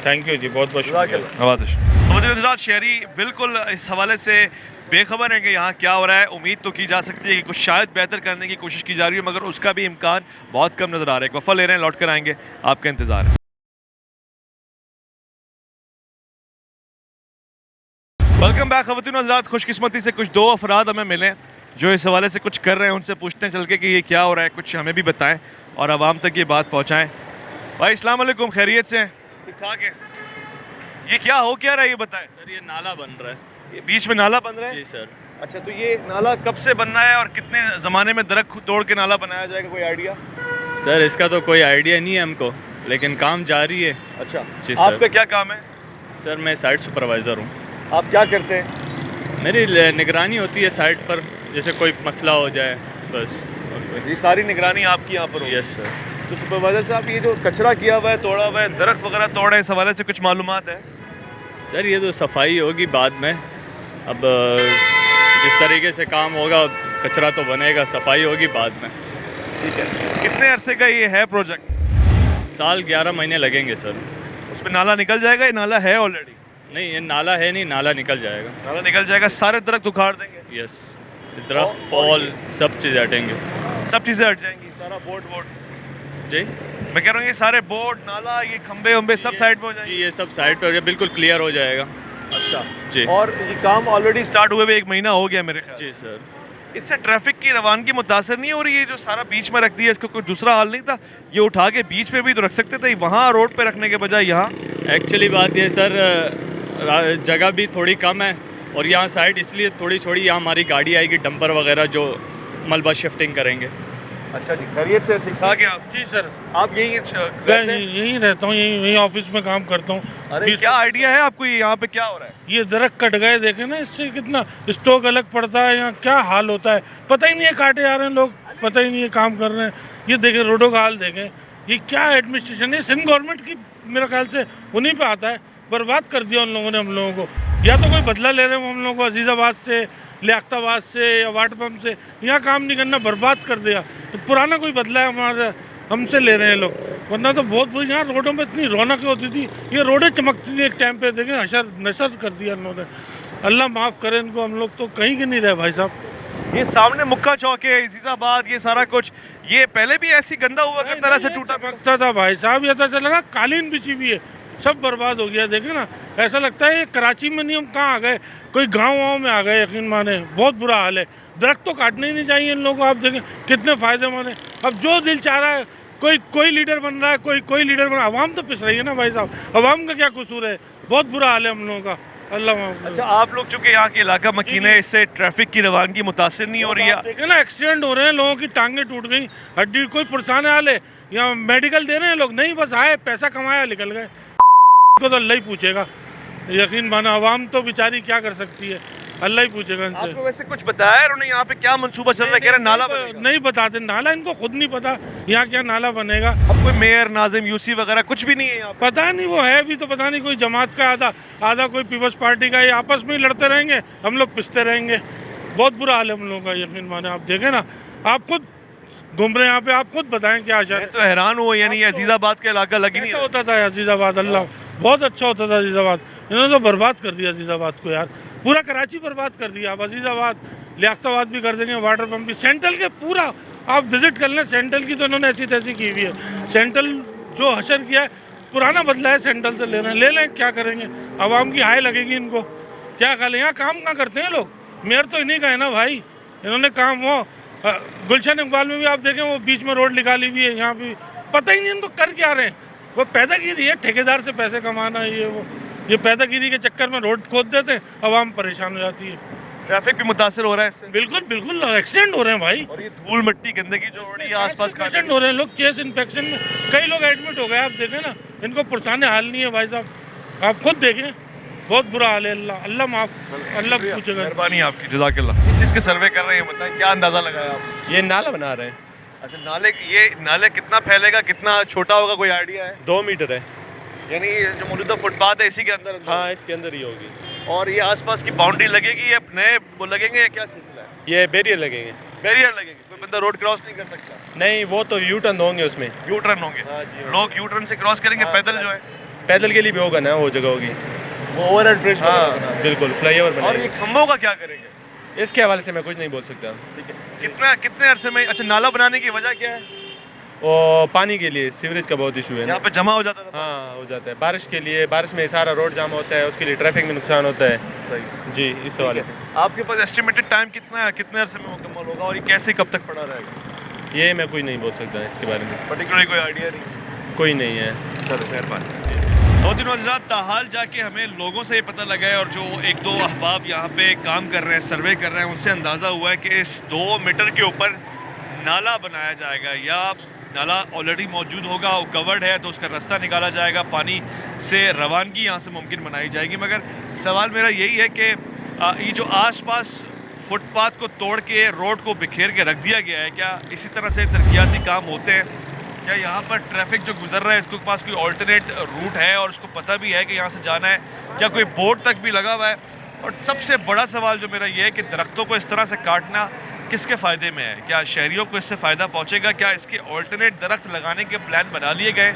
थैंक यू जी, बहुत बहुत शुक्रिया। शहरी बिल्कुल इस हवाले से बेखबर है कि यहाँ क्या हो रहा है। उम्मीद तो की जा सकती है कि कुछ शायद बेहतर करने की कोशिश की जा रही है, मगर उसका भी इम्कान बहुत कम नज़र आ रहा है। एक वफ़ा ले रहे हैं, लौट कर आएंगे, आपका इंतज़ार है। वेलकम बैक ख़वातीन और हज़रात। खुशकिस्मती से कुछ 2 अफराद हमें मिले जो इस हवाले से कुछ कर रहे हैं, उनसे पूछते हैं चल के कि ये क्या हो रहा है, कुछ हमें भी बताएं। और आवाम तक ये बात पहुँचाएँ। भाई अस्सलाम वालेकुम, खैरियत से हैं? ठीक ठाक है। ये क्या हो क्या रहा है ये बताएं। सर ये नाला बन रहा है। ये बीच में नाला बन रहा है? जी सर। अच्छा, तो ये नाला कब से बनना है और कितने ज़माने में दरख्त तोड़ के नाला बनाया जाएगा, कोई आइडिया? सर इसका तो कोई आइडिया नहीं है हमको, लेकिन काम जारी है। अच्छा जी सर। आपका क्या काम है? सर मैं साइट सुपरवाइज़र हूँ। आप क्या करते हैं? मेरी निगरानी होती है साइट पर, जैसे कोई मसला हो जाए बस। ये सारी निगरानी आपकी यहाँ पर होगी? Yes sir. तो सुपरवाइजर साहब, ये जो कचरा किया हुआ है, तोड़ा हुआ है, दरख्त वगैरह तोड़े हैं, इस हवाले से कुछ मालूमात है? सर ये तो सफाई होगी बाद में। अब जिस तरीके से काम होगा, कचरा तो बनेगा, सफाई होगी बाद में। ठीक है। कितने अरसे का ये है प्रोजेक्ट? साल 11 महीने लगेंगे सर। उसमें नाला निकल जाएगा? ये नाला है ऑलरेडी? नहीं ये नाला है नहीं, नाला निकल जाएगा। नाला निकल जाएगा, सारे दरख्त उखाड़ देंगे? यस, दरख्त पॉल सब चीज़ हटेंगे। सब चीज़ें हट जाएंगी, सारा बोर्ड? जी मैं कह रहा हूँ ये सारे बोर्ड, नाला, ये खंबे वंबे सब साइड पे हो जाएंगे? जी ये सब साइड पर बिल्कुल क्लियर हो जाएगा। अच्छा जी। और ये काम ऑलरेडी स्टार्ट हुए हुए 1 महीना हो गया मेरे ख्याल। जी सर। इससे ट्रैफिक की रवानगी मुतासर नहीं हो रही है? जो सारा बीच में रख दिया, इसको कोई दूसरा हाल नहीं था? ये उठा के बीच में भी तो रख सकते थे, वहाँ रोड पे रखने के बजाय यहाँ। एक्चुअली बात ये सर, जगह भी थोड़ी कम है और यहाँ साइड इसलिए थोड़ी छोड़ी, यहाँ हमारी गाड़ी आएगी डंपर वगैरह जो मलबा शिफ्टिंग करेंगे। अच्छा जी, खैरियत से? ठीक ठाक है आप? जी सर। आप यही मैं यहीं रहता हूँ, यहीं ऑफिस में काम करता हूँ। अरे क्या आइडिया है आपको, ये यहाँ पे क्या हो रहा है? ये दरख्त कट गए, देखे ना, इससे कितना स्टॉक अलग पड़ता है, यहाँ क्या हाल होता है पता ही नहीं है। काटे जा रहे हैं लोग, पता ही नहीं है काम कर रहे हैं। ये देखें रोडों का हाल देखें, ये क्या एडमिनिस्ट्रेशन है? सिंध गवर्नमेंट की मेरे ख्याल से उन्हीं पे आता है। बर्बाद कर दिया उन लोगों ने हम लोगों को। या तो कोई बदला ले रहे हैं हम लोगों को अजीज़ाबाद से, लियाकताबाद से या वाटर पम्प से, यहाँ काम नहीं करना, बर्बाद कर दिया। तो पुराना कोई बदला है हमारा, हमसे ले रहे हैं लोग, वरना तो बहुत बुरी। यहाँ रोडों में इतनी रौनक होती थी, ये रोडें चमकती थी एक टाइम पे, देखें हशर नशर कर दिया इन्होंने। अल्लाह माफ़ करे इनको, हम लोग तो कहीं के नहीं रहे भाई साहब। ये सामने मुक्का चौक है, अजीज़ाबाद, ये सारा कुछ, ये पहले भी ऐसी गंदा हुआ करता रहा, से टूटा लगता था भाई साहब। ये तो चला कालीन बिछी हुई है, सब बर्बाद हो गया। देखे ना, ऐसा लगता है ये कराची में नहीं, हम कहाँ आ गए, कोई गाँव में आ गए। यकीन माने बहुत बुरा हाल है। दरख्त तो काटने ही नहीं चाहिए इन लोगों को। आप देखें कितने फ़ायदेमंद है। अब जो दिल चाह रहा है, कोई लीडर बन रहा है, कोई लीडर बन रहा है। आवाम तो पिस रही है ना भाई साहब, आवाम का क्या कसूर है? बहुत बुरा हाल है हम लोगों का। अल्लाह माफ़। अच्छा, आप लोग चूँकि यहाँ के इलाका मकीन है, इससे ट्रैफिक की रवानगी मुतासर नहीं हो रही है? देखे ना, एक्सीडेंट हो रहे हैं, लोगों की टांगें टूट गई, हड्डी, कोई परेशान हाल है। यहाँ मेडिकल दे रहे हैं लोग, नहीं बस आए, पैसा कमाया, निकल गए। को तो अल्लाह ही पूछेगा। यकीन माना, आवाम तो बेचारी क्या कर सकती है, अल्लाह ही पूछेगा इनसे। आपको वैसे कुछ बताया उन्होंने यहाँ पे क्या मंसूबा चल रहा है? कह रहे नाला बनेगा। नहीं बताते, नाला इनको खुद नहीं पता यहाँ क्या नाला बनेगा। अब कोई मेयर, नाजिम, यूसी वगैरह कुछ भी नहीं है यहाँ पे? पता नहीं, वो है भी तो पता नहीं, कोई जमात का आधा कोई पीपल्स पार्टी का। ये आपस में ही लड़ते रहेंगे, हम लोग पिसते रहेंगे। बहुत बुरा हाल है हम लोगों का। यकीन माने, आप देखें ना, आप खुद घूम रहे हैं यहाँ पे, आप खुद बताएं क्या आशा। मैं तो हैरान हुआ, यानी अजीज़ाबाद का इलाका लग ही नहीं होता था अजीज़ाबाद, अल्लाह बहुत अच्छा होता था अजीज़ाबाद। इन्होंने तो बर्बाद कर दिया अजीज़ाबाद को यार, पूरा कराची बर्बाद कर दिया। अब अजीज़ाबाद, लियाकताबाद भी कर देंगे, वाटर पम्प भी। सेंट्रल के पूरा आप विजिट कर लें, सेंट्रल की तो इन्होंने ऐसी तैसी की हुई है। सेंट्रल जो हशर किया है, पुराना बदला है, सेंट्रल से ले रहे हैं, ले लें, क्या करेंगे? आवाम की हाय लगेगी इनको, क्या खा लें? यहाँ काम कहाँ करते हैं लोग? मेयर तो इन्हीं का है ना भाई। इन्होंने काम, वो गुलशन इकबाल में भी आप देखें, वो बीच में रोड निकाली हुई है, यहाँ भी पता ही नहीं इनको कर क्या रहे हैं। वो पैदागिरी है, ठेकेदार से पैसे कमाना, ये पैदागिरी के चक्कर में रोड खोद देते हैं, आवाम परेशान हो जाती है। ट्रैफिक भी मुतासर हो रहा है इससे? बिल्कुल बिल्कुल, एक्सीडेंट हो रहे हैं भाई। और ये धूल मिट्टी गंदगी जो हो रही है आसपास, पेशेंट हो रहे हैं लोग, चेस्ट इन्फेक्शन में कई लोग एडमिट हो गए। आप देखें ना, इनको पुरसाने हाल नहीं है भाई साहब, आप खुद देखें, बहुत बुरा हाल है। अल्लाह माफ़, अल्लाह पूछेगा। मेहरबानी आपकी, जज़ाकल्लाह। किस चीज़ के सर्वे कर रहे हैं बताएं, क्या अंदाज़ा लगाया आप? ये नाला बना रहे हैं। अच्छा, नाले कितना फैलेगा, कितना छोटा होगा, कोई आइडिया है? 2 मीटर है, यानी जो मौजूदा फुटपाथ है इसी के अंदर? हाँ इसके अंदर ही होगी। और ये आसपास की बाउंड्री लगेगी या नए वो लगेंगे या क्या सिलसिला है? ये बैरियर लगेंगे। बैरियर लगेंगे, कोई बंदा रोड क्रॉस नहीं कर सकता? नहीं, वो तो यू टर्न होंगे उसमें। यू टर्न होंगे? हाँ जी। लोग यू टर्न से क्रॉस करेंगे? पैदल जो है, पैदल के लिए भी होगा ना, वो जगह होगी, वो ओवरहेड ब्रिज। हाँ बिल्कुल, फ्लाईओवर और ये बनेगा। खंभों का क्या करेंगे? इसके हवाले से मैं कुछ नहीं बोल सकता। ठीक है, कितने अरसे में? अच्छा, नाला बनाने की वजह क्या है? और पानी के लिए, सीवरेज का बहुत इशू है ना। यहाँ पे जमा हो जाता था? हाँ हो जाता है, बारिश के लिए, बारिश में सारा रोड जाम होता है, उसके लिए ट्रैफिक में नुकसान होता है। सही जी, इस सवाल आपके पास एस्टिमेटेड टाइम कितना है, कितने अरसे में मुकम्मल होगा और ये कैसे कब तक पड़ा रहेगा? ये मैं कोई नहीं बोल सकता इसके बारे में, पर्टिकुलरली कोई आइडिया नहीं? कोई नहीं है। चलो मेहरबानी। ख़वातीन व हज़रात, ताहाल जाके हमें लोगों से ये पता लगा है और जो एक दो अहबाब यहाँ पे काम कर रहे हैं, सर्वे कर रहे हैं, उनसे अंदाज़ा हुआ है कि इस 2 मीटर के ऊपर नाला बनाया जाएगा, या नाला ऑलरेडी मौजूद होगा, वो कवर्ड है तो उसका रास्ता निकाला जाएगा, पानी से रवानगी यहाँ से मुमकिन बनाई जाएगी। मगर सवाल मेरा यही है कि ये जो आसपास फुटपाथ को तोड़ के रोड को बिखेर के रख दिया गया है, क्या इसी तरह से तरक्याती काम होते हैं? क्या यहाँ पर ट्रैफिक जो गुजर रहा है इसके पास कोई ऑल्टरनेट रूट है और उसको पता भी है कि यहाँ से जाना है? क्या कोई बोर्ड तक भी लगा हुआ है? और सबसे बड़ा सवाल जो मेरा ये है कि दरख्तों को इस तरह से काटना किसके फ़ायदे में है? क्या शहरियों को इससे फ़ायदा पहुँचेगा? क्या इसके ऑल्टरनेट दरख्त लगाने के प्लान बना लिए गए?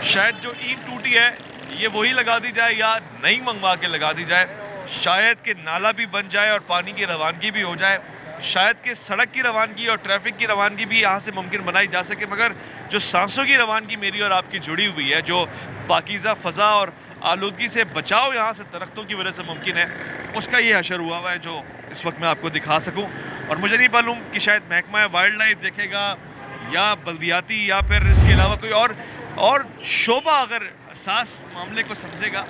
शायद जो ईंट टूटी है ये वही लगा दी जाए या नई मंगवा के लगा दी जाए। शायद कि नाला भी बन जाए और पानी की रवानगी भी हो जाए। शायद कि सड़क की रवानगी और ट्रैफिक की रवानगी भी यहाँ से मुमकिन बनाई जा सके। मगर जो सांसों की रवानगी मेरी और आपकी जुड़ी हुई है, जो पाकीज़ा फ़ज़ा और आलूदगी से बचाव यहाँ से दरख्तों की वजह से मुमकिन है, उसका ये हशर हुआ हुआ है जो इस वक्त मैं आपको दिखा सकूँ। और मुझे नहीं मालूम कि शायद महकमा वाइल्ड लाइफ देखेगा या बल्दियाती या फिर इसके अलावा कोई और शोबा अगर हसास मामले को समझेगा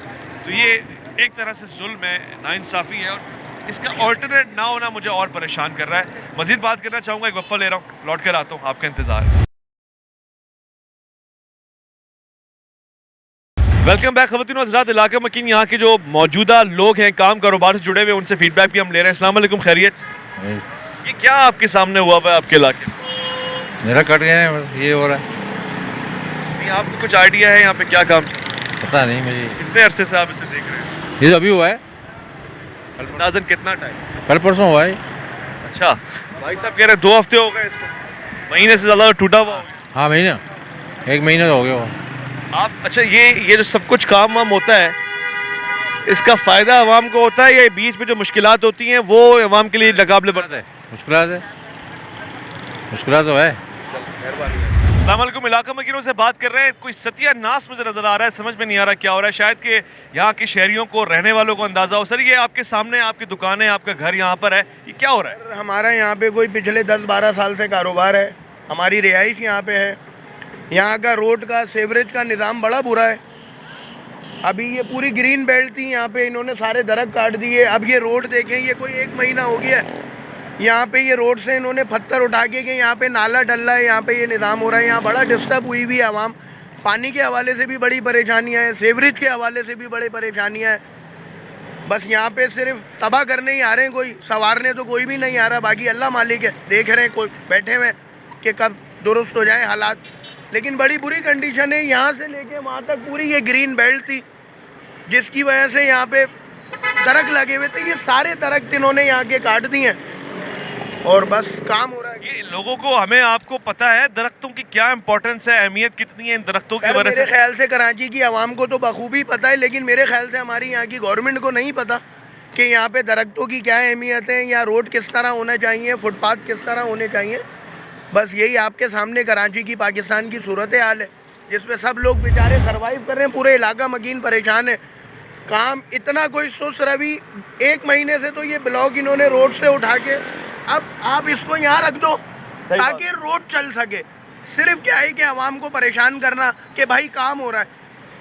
तो ये एक तरह से जुल्म है, नाइंसाफ़ी है, और इसका ऑल्टरनेट ना होना मुझे और परेशान कर रहा है। मज़ीद बात करना चाहूँगा, एक वफ़ा ले रहा हूँ, लौट कर आता हूँ, आपका इंतज़ार है। वेलकम बैक ख़वातीन व हज़रात। इलाका मकीन यहाँ के जो मौजूदा लोग हैं, काम कारोबार से जुड़े हुए, उनसे फीडबैक भी हम ले रहे हैं। अस्सलाम वालेकुम, खैरियत? ये क्या आपके सामने हुआ है आपके इलाके में? मेरा कट गया है, ये हो रहा है। आपको कुछ आइडिया है यहाँ पे क्या काम? पता नहीं मुझे। कितने अरसे से आप इसे देख रहे हैं? ये तो अभी हुआ है। अंदाज़न कितना टाइम? कल परसों हुआ है। अच्छा, भाई साहब कह रहे हैं 2 हफ्ते हो गए इसको, महीने से ज़्यादा टूटा हुआ हो। हाँ महीना, 1 महीना तो हो गया वो। आप अच्छा, ये जो सब कुछ काम वाम होता है, इसका फ़ायदा आवाम को होता है या बीच में जो मुश्किलात होती हैं वो आवाम के लिए नाकाबिले बढ़ता है? मुश्किलात तो है। अस्सलाम वालेकुम। इलाका मकीनों से बात कर रहे हैं। कोई सत्यानाश मुझे नज़र आ रहा है, समझ में नहीं आ रहा क्या हो रहा है। शायद कि यहाँ के शहरियों को, रहने वालों को अंदाज़ा हो। सर, ये आपके सामने आपकी दुकान है, आपका घर यहाँ पर है, ये क्या हो रहा है? हमारा यहाँ पे कोई पिछले 10-12 साल से कारोबार है, हमारी रिहाइश यहाँ पे है। यहाँ का रोड का सीवरेज का निज़ाम बड़ा बुरा है। अभी ये पूरी ग्रीन बेल्ट थी, यहाँ पे इन्होंने सारे दरख्त काट दिए। अब ये रोड देखें, ये कोई 1 महीना हो गया है, यहाँ पे ये रोड से इन्होंने पत्थर उठा के यहाँ पे नाला डल रहा है, यहाँ पे ये निज़ाम हो रहा है। यहाँ बड़ा डिस्टर्ब हुई हुई है आवाम। पानी के हवाले से भी बड़ी परेशानियाँ हैं, सीवरेज के हवाले से भी बड़ी परेशानियाँ हैं। बस यहाँ पे सिर्फ तबाह करने ही आ रहे हैं, कोई संवारने तो कोई भी नहीं आ रहा। बाकी अल्लाह मालिक है, देख रहे हैं कोई बैठे हुए कि कब दुरुस्त हो जाए हालात। लेकिन बड़ी बुरी कंडीशन है, यहाँ से लेके वहाँ तक पूरी ये ग्रीन बेल्ट थी, जिसकी वजह से यहाँ पे दरख्त लगे हुए थे, ये सारे दरख्त इन्होंने यहाँ के काट दिए हैं और बस काम हो रहा है। ये लोगों को, हमें आपको पता है दरख्तों की क्या इंपॉर्टेंस है, अहमियत कितनी है इन दरख्तों की वजह से? मेरे ख्याल से कराची की आवाम को तो बखूबी पता है, लेकिन मेरे ख्याल से हमारी यहाँ की गवर्नमेंट को नहीं पता कि यहाँ पे दरख्तों की क्या अहमियत है, या रोड किस तरह होना चाहिए, फुटपाथ किस तरह होने चाहिए। बस यही आपके सामने कराची की, पाकिस्तान की सूरत हाल है, जिसमें सब लोग बेचारे सर्वाइव कर रहे हैं। पूरे इलाका मकीन परेशान है। काम इतना कोई सुस्त रवि, 1 महीने से तो ये ब्लॉक इन्होंने रोड से उठा के, अब आप इसको यहाँ रख दो ताकि रोड चल सके। सिर्फ क्या है कि आवाम को परेशान करना कि भाई काम हो रहा है।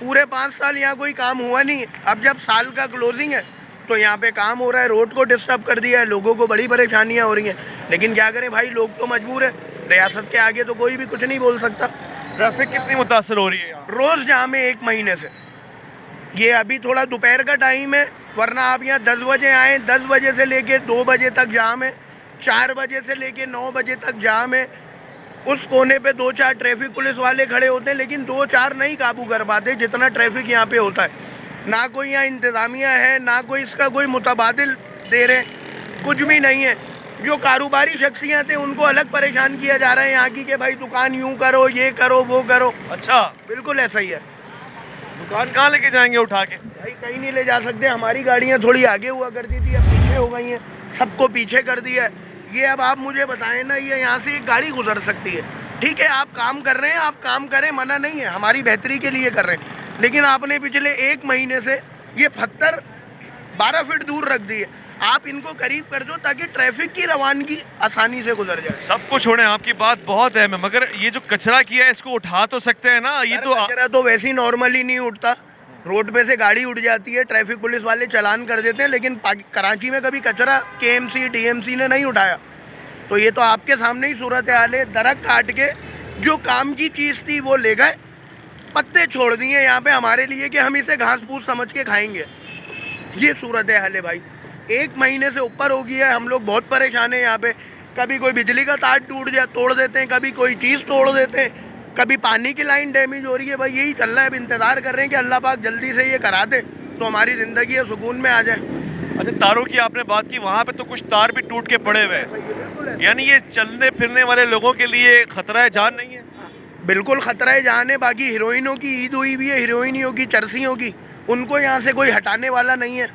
पूरे 5 साल यहाँ कोई काम हुआ नहीं है। अब जब साल का क्लोजिंग है तो यहाँ पे काम हो रहा है, रोड को डिस्टर्ब कर दिया है, लोगों को बड़ी परेशानियाँ हो रही हैं। लेकिन क्या करें भाई, लोग तो मजबूर है, रियासत के आगे तो कोई भी कुछ नहीं बोल सकता। ट्रैफिक कितनी मुतासर हो रही है? रोज़ जाम है 1 महीने से। ये अभी थोड़ा दोपहर का टाइम है, वरना आप यहाँ 10 बजे आएँ, 10 बजे से लेके 2 बजे तक जाम है, 4 बजे से लेके 9 बजे तक जाम है। उस कोने पे 2-4 ट्रैफिक पुलिस वाले खड़े होते हैं, लेकिन 2-4 नहीं काबू कर पाते जितना ट्रैफिक यहाँ पे होता है। ना कोई यहाँ इंतज़ामिया है, ना कोई इसका कोई मुतबादिल दे रहे, कुछ भी नहीं है। जो कारोबारी शख्सियत हैं उनको अलग परेशान किया जा रहा है यहाँ की, कि भाई दुकान यूँ करो, ये करो, वो करो। अच्छा, बिल्कुल ऐसा ही है। दुकान कहाँ लेके जाएंगे उठा के? भाई कहीं नहीं ले जा सकते। हमारी गाड़ियाँ थोड़ी आगे हुआ करती थी, अब पीछे हो गई हैं, सबको पीछे कर दिया है। ये अब आप मुझे बताएं ना, ये यहाँ से एक गाड़ी गुजर सकती है, ठीक है, आप काम कर रहे हैं, आप काम करें, मना नहीं है, हमारी बेहतरी के लिए कर रहे हैं। लेकिन आपने पिछले 1 महीने से ये पत्थर 12 फीट दूर रख दिए। आप इनको करीब कर दो ताकि ट्रैफिक की रवानगी आसानी से गुजर जाए। सब कुछ छोड़ें, आपकी बात बहुत है, मगर ये जो कचरा किया है इसको उठा तो सकते हैं ना। ये तो कचरा तो वैसे ही नॉर्मली नहीं उठता, रोड पे से गाड़ी उठ जाती है, ट्रैफिक पुलिस वाले चालान कर देते हैं, लेकिन कराची में कभी कचरा केएमसी डीएमसी ने नहीं उठाया। तो ये तो आपके सामने ही सूरत हाल है। दरख्त काट के जो काम की चीज़ थी वो ले गए, पत्ते छोड़ दिए यहाँ पे हमारे लिए कि हम इसे घास फूस समझ के खाएंगे। ये सूरत हाल है भाई, 1 महीने से ऊपर हो गया है, हम लोग बहुत परेशान हैं यहाँ पे। कभी कोई बिजली का तार तोड़ देते हैं, कभी कोई चीज़ तोड़ देते हैं, कभी पानी की लाइन डैमेज हो रही है। भाई यही चल रहा है, अब इंतज़ार कर रहे हैं कि अल्लाह पाक जल्दी से ये करा दे तो हमारी ज़िंदगी सुकून में आ जाए। अच्छा, तारों की आपने बात की, वहाँ पे तो कुछ तार भी टूट के पड़े हुए हैं, यानी ये चलने फिरने वाले लोगों के लिए खतरा है जान नहीं है? बिल्कुल खतरा है जान है। बाकी हीरोइनों की ईद हुई भी है, हीरोइनियों की, चरसियों की, उनको यहाँ से कोई हटाने वाला नहीं है,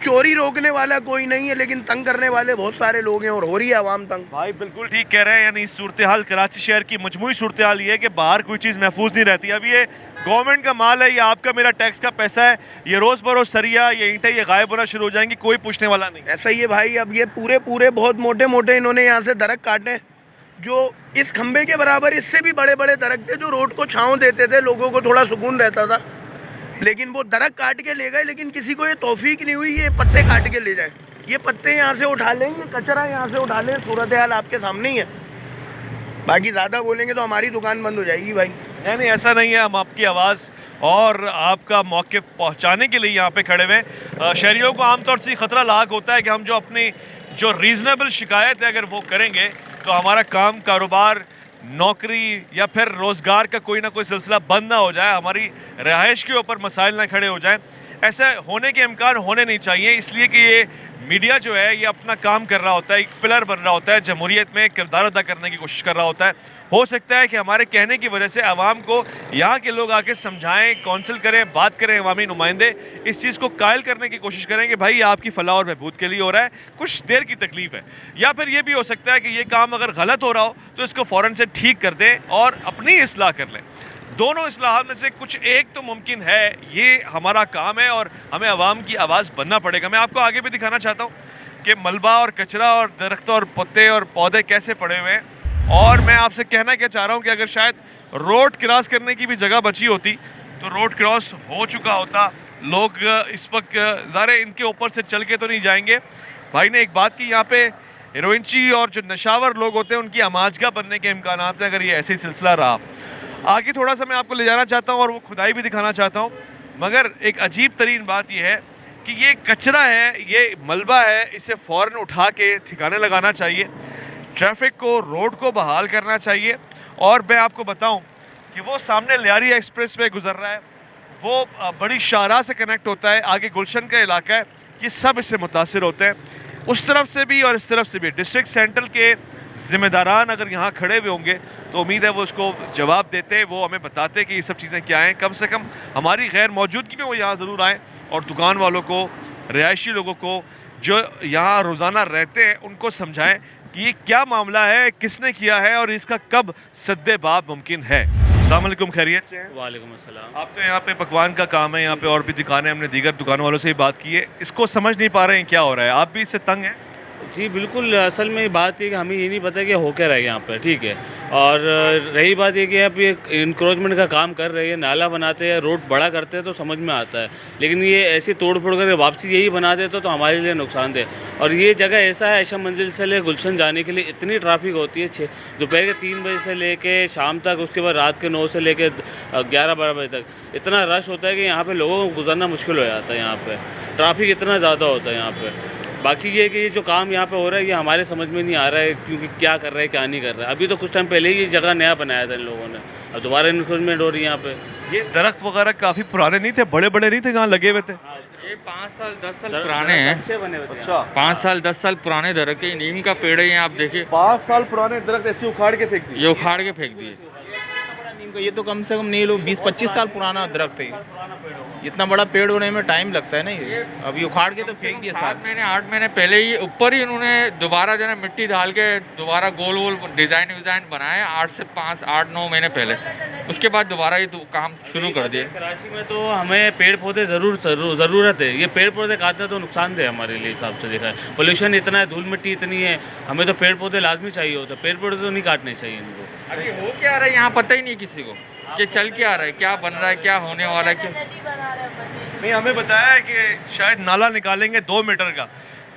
चोरी रोकने वाला कोई नहीं है, लेकिन तंग करने वाले बहुत सारे लोग हैं और हो रही है आवाम तंग। भाई बिल्कुल ठीक कह रहे हैं, यानी सूरत हाल कराची शहर की मजमूई सूरत हाल ये है कि बाहर कोई चीज़ महफूज नहीं रहती। अब ये गवर्नमेंट का माल है, ये आपका मेरा टैक्स का पैसा है, ये रोज़ बरोज़ सरिया, ये ईंटें, ये गायब होना शुरू हो जाएंगी, कोई पूछने वाला नहीं। ऐसा ही है भाई। अब ये पूरे बहुत मोटे मोटे इन्होंने यहाँ से दरख्त काटे, जो इस खंबे के बराबर, इससे भी बड़े बड़े दरख्त थे जो रोड को छाँव देते थे, लोगों को थोड़ा सुकून रहता था, लेकिन वो दरख्त काट के ले गए। लेकिन किसी को ये तौफीक नहीं हुई ये पत्ते काट के ले जाए। ये पत्ते यहाँ से उठा लें, ये कचरा यहाँ से उठा लें, सूरत हाल आपके सामने ही है। बाकी ज़्यादा बोलेंगे तो हमारी दुकान बंद हो जाएगी भाई। नहीं, ऐसा नहीं है, हम आपकी आवाज़ और आपका मौक़िफ़ पहुंचाने के लिए यहाँ पे खड़े हुए हैं। शहरियों को आमतौर से ख़तरा लाक होता है कि हम जो अपनी जो रीज़नेबल शिकायत है अगर वो करेंगे तो हमारा काम, कारोबार, नौकरी या फिर रोज़गार का कोई ना कोई सिलसिला बंद ना हो जाए, हमारी रहाइश के ऊपर मसाइल ना खड़े हो जाएं। ऐसा होने के इम्कान होने नहीं चाहिए, इसलिए कि ये मीडिया जो है ये अपना काम कर रहा होता है, एक पिलर बन रहा होता है, जमहूरियत में किरदार अदा करने की कोशिश कर रहा होता है। हो सकता है कि हमारे कहने की वजह से आवाम को यहाँ के लोग आके समझाएं, काउंसिल करें, बात करें, अवामी नुमाइंदे इस चीज़ को कायल करने की कोशिश करें कि भाई आपकी फलाह और बहबूद के लिए हो रहा है, कुछ देर की तकलीफ़ है। या फिर ये भी हो सकता है कि ये काम अगर गलत हो रहा हो तो इसको फ़ौरन से ठीक कर दें और अपनी इस्लाह कर लें। दोनों इस्लाहात में से कुछ एक तो मुमकिन है, ये हमारा काम है और हमें आवाम की आवाज़ बनना पड़ेगा। मैं आपको आगे भी दिखाना चाहता हूँ कि मलबा और कचरा और दरख्त और पत्ते और पौधे कैसे पड़े हुए हैं। और मैं आपसे कहना क्या चाह रहा हूँ कि अगर शायद रोड क्रॉस करने की भी जगह बची होती तो रोड क्रॉस हो चुका होता। लोग इस वक्त ज़ाहिर इनके ऊपर से चल के तो नहीं जाएंगे। भाई ने एक बात की, यहाँ पे हीरोइनची और जो नशावर लोग होते हैं उनकी आमाजगा बनने के इम्कान हैं अगर ये ऐसे सिलसिला रहा। आगे थोड़ा सा मैं आपको ले जाना चाहता हूँ और वो खुदाई भी दिखाना चाहता हूँ, मगर एक अजीब तरीन बात यह है कि ये कचरा है, ये मलबा है, इसे फ़ौरन उठा के ठिकाने लगाना चाहिए, ट्रैफिक को, रोड को बहाल करना चाहिए। और मैं आपको बताऊं कि वो सामने लियारी एक्सप्रेस वे गुजर रहा है, वो बड़ी शाहराह से कनेक्ट होता है, आगे गुलशन का इलाका है, ये सब इससे मुतासिर होते हैं। उस तरफ से भी और इस तरफ से भी डिस्ट्रिक्ट सेंट्रल के ज़िम्मेदारान अगर यहाँ खड़े हुए होंगे तो उम्मीद है वो उसको जवाब देते, वो हमें बताते कि ये सब चीज़ें क्या हैं। कम से कम हमारी गैर मौजूदगी में वो यहाँ ज़रूर आएँ और दुकान वालों को, रिहायशी लोगों को जो यहाँ रोज़ाना रहते हैं उनको समझाएं कि ये क्या मामला है, किसने किया है और इसका कब सद्देबाब मुमकिन है। अस्सलाम वालेकुम, खैरियत से हैं? वालेकुम अस्सलाम। आपका यहाँ पे पकवान का काम है, यहाँ पे और भी दुकानें, हमने दीगर दुकानों वालों से ही बात की है, इसको समझ नहीं पा रहे हैं क्या हो रहा है, आप भी इससे तंग हैं? जी बिल्कुल, असल में बात ये कि हमें ये नहीं पता कि हो क्या रहा है यहाँ पर, ठीक है। और रही बात ये कि आप ये इंक्रोचमेंट का काम कर रहे हैं, नाला बनाते हैं, रोड बड़ा करते हैं तो समझ में आता है, लेकिन ये ऐसी तोड़ फोड़ कर वापसी यही बना देते तो हमारे लिए नुकसानदेह। और ये जगह ऐसा है, ऐशा मंजिल से ले गुलशन जाने के लिए इतनी ट्रैफिक होती है, दोपहर के 3 बजे से लेके शाम तक, उसके बाद रात के 9 से लेके 11-12 बजे तक इतना रश होता है कि यहाँ पर लोगों को गुजरना मुश्किल हो जाता है। यहाँ पर ट्रैफिक इतना ज़्यादा होता है यहाँ पर। बाकी ये कि ये जो काम यहाँ पे हो रहा है ये हमारे समझ में नहीं आ रहा है, क्योंकि क्या कर रहा है क्या नहीं कर रहा है। अभी तो कुछ टाइम पहले ही ये जगह नया बनाया था इन लोगों ने, अब दोबारा इन्क्रोचमेंट हो रही है यहाँ पे। ये दरख्त वगैरह काफ़ी पुराने नहीं थे, बड़े बड़े नहीं थे जहाँ लगे हुए थे? ये 5 साल 10 साल पुराने हैं। अच्छे बने हुए थे। अच्छा, 5 साल 10 साल पुराने दरख्त है, नीम का पेड़ है, आप देखिए 5 साल पुराने दरख्त ऐसे उखाड़ के फेंक दिए? ये उखाड़ के फेंक दिए। नीम का, ये तो कम से कम नहीं लो 20-25 साल पुराना दरख्त है ये। इतना बड़ा पेड़ होने में टाइम लगता है ना, ये अभी उखाड़ के तो फेंक दिया साहब। 8 महीने पहले ही ऊपर ही इन्होंने दोबारा जो है मिट्टी डाल के दोबारा गोल गोल डिज़ाइन बनाए 8-9 महीने पहले। उसके बाद दोबारा ये काम शुरू कर दिए। कराची में तो हमें पेड़ पौधे ज़रूरत है। ये पेड़ पौधे काटना तो नुकसानदेह है हमारे लिए हिसाब से देखा है। पोल्यूशन इतना है, धूल मिट्टी इतनी है, हमें तो पेड़ पौधे लाजमी चाहिए होता है। पेड़ पौधे तो नहीं काटने चाहिए इनको। अभी हो क्या रहा है यहाँ पता ही नहीं किसी को कि चल क्या रहा है, क्या बन रहा है, क्या होने वाला है। क्या नहीं, हमें बताया है कि शायद नाला निकालेंगे 2 मीटर का।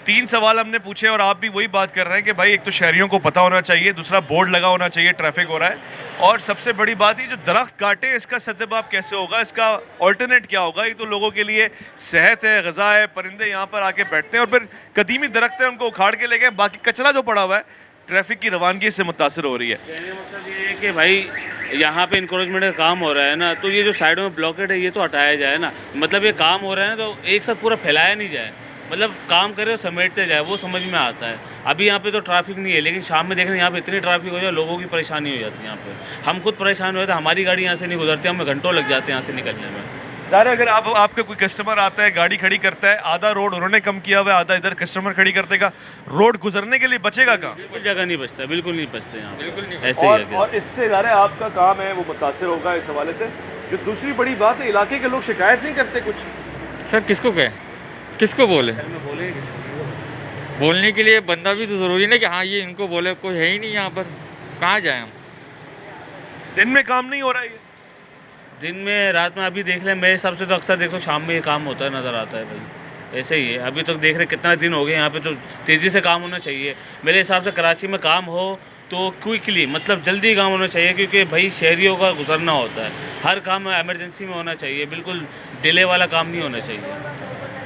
3 सवाल हमने पूछे और आप भी वही बात कर रहे हैं कि भाई एक तो शहरियों को पता होना चाहिए, दूसरा बोर्ड लगा होना चाहिए, ट्रैफिक हो रहा है, और सबसे बड़ी बात ये जो दरख्त काटे इसका सद्भाव कैसे होगा, इसका ऑल्टरनेट क्या होगा। ये तो लोगों के लिए सेहत है, ग़िज़ा है, परिंदे यहाँ पर आके बैठते हैं और फिर कदीमी दरख्त है उनको उखाड़ के ले गए, बाकी कचरा जो पड़ा हुआ है ट्रैफिक की रवानगी से मुतासर हो रही है। मकसद ये है कि भाई यहाँ पे इंक्रोचमेंट का काम हो रहा है ना, तो ये जो साइडों में ब्लॉकेट है ये तो हटाया जाए ना। मतलब ये काम हो रहा है ना तो एक साथ पूरा फैलाया नहीं जाए, मतलब काम करे और समेटते जाए, वो समझ में आता है। अभी यहाँ पे तो ट्रैफिक नहीं है, लेकिन शाम में देख रहे हैं यहाँ पे इतनी ट्रैफिक हो जाए, लोगों की परेशानी हो जाती है यहाँ पे। हम खुद परेशान हो जाते हैं, हमारी गाड़ी यहाँ से नहीं गुजरती, हमें घंटों लग जाते हैं यहाँ से निकलने में। ज़ाहिर अगर आपका कोई कस्टमर आता है, गाड़ी खड़ी करता है, आधा रोड उन्होंने कम किया हुआ है, आधा इधर कस्टमर खड़ी कर देगा, रोड गुजरने के लिए बचेगा कहाँ? बिल्कुल जगह नहीं बचता, बिल्कुल नहीं बचते यहाँ, बिल्कुल नहीं। ऐसे ही है। और इससे ज़ाहिर है आपका काम है वो मुतासर होगा इस हवाले से। जो दूसरी बड़ी बात है, इलाके के लोग शिकायत नहीं करते कुछ। सर किसको कहे, किसको बोले? बोलने के लिए बंदा भी तो ज़रूरी ना कि हाँ ये इनको बोले, कोई है ही नहीं यहाँ पर, कहाँ जाए हम? दिन में काम नहीं हो रहा है, दिन में रात में। अभी देख लें, मेरे हिसाब से तो अक्सर देखो शाम में ये काम होता है, नज़र आता है भाई, ऐसे ही है। अभी तक देख रहे कितना दिन हो गए यहाँ पे, तो तेज़ी से काम होना चाहिए मेरे हिसाब से। कराची में काम हो तो क्विकली, मतलब जल्दी काम होना चाहिए, क्योंकि भाई शहरियों का गुजरना होता है, हर काम एमरजेंसी में होना चाहिए, बिल्कुल डिले वाला काम नहीं होना चाहिए।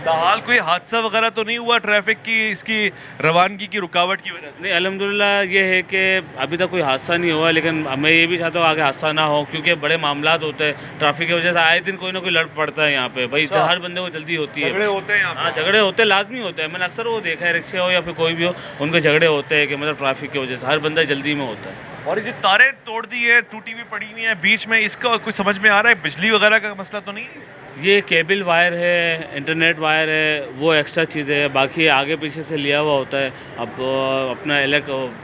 हाल कोई हादसा वगैरह तो नहीं हुआ ट्रैफिक की, इसकी रवानगी की रुकावट की वजह से? नहीं, अल्हम्दुलिल्लाह ये है कि अभी तक कोई हादसा नहीं हुआ, लेकिन मैं ये भी चाहता हूँ आगे हादसा ना हो, क्योंकि बड़े मामलात होते हैं ट्रैफिक की वजह से। आए दिन कोई ना कोई लड़ पड़ता है यहाँ पे भाई, हर बंदे को जल्दी होती है। झगड़े होते हैं यहाँ पे? हाँ, झगड़े होते हैं, लाजमी होते हैं। मैंने अक्सर वो देखा है, रिक्शे हो या फिर कोई भी हो, उनके झगड़े होते हैं कि मतलब ट्रैफिक की वजह से हर बंदा जल्दी में होता है। और ये जो तारें तोड़ दी है, टूटी हुई पड़ी हुई है बीच में, इसका कुछ समझ में आ रहा है? बिजली वगैरह का मसला तो नहीं है? ये केबल वायर है, इंटरनेट वायर है, वो एक्स्ट्रा चीज़ें है, बाकी आगे पीछे से लिया हुआ होता है। अब अपना